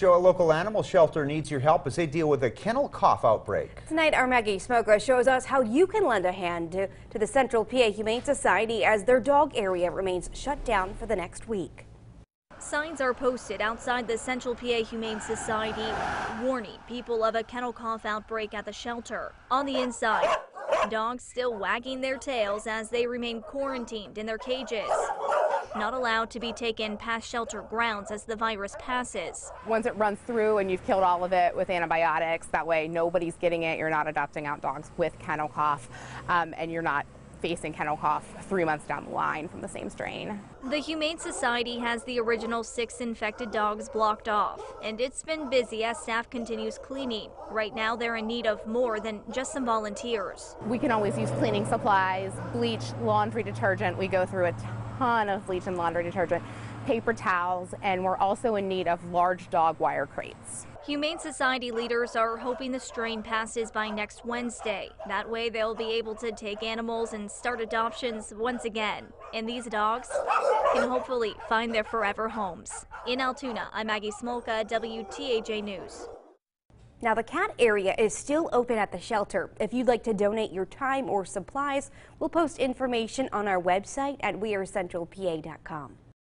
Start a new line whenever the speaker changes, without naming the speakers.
A local animal shelter needs your help as they deal with a kennel cough outbreak.
Tonight, our Maggie Smoka shows us how you can lend a hand to the Central PA Humane Society as their dog area remains shut down for the next week.
Signs are posted outside the Central PA Humane Society warning people of a kennel cough outbreak at the shelter. On the inside, dogs still wagging their tails as they remain quarantined in their cages. Not allowed to be taken past shelter grounds as the virus passes.
Once it runs through and you've killed all of it with antibiotics, that way nobody's getting it. You're not adopting out dogs with kennel cough, and you're not facing kennel cough 3 months down the line from the same strain.
The Humane Society has the original 6 infected dogs blocked off, and it's been busy as staff continues cleaning. Right now, they're in need of more than just some volunteers.
We can always use cleaning supplies, bleach, laundry detergent. We go through a ton of bleach and laundry detergent, paper towels, and we're also in need of large dog wire crates.
Humane Society leaders are hoping the strain passes by next Wednesday. That way they'll be able to take animals and start adoptions once again. And these dogs can hopefully find their forever homes. In Altoona, I'm Maggie Smolka, WTAJ News.
Now, the cat area is still open at the shelter. If you'd like to donate your time or supplies, we'll post information on our website at wearecentralpa.com.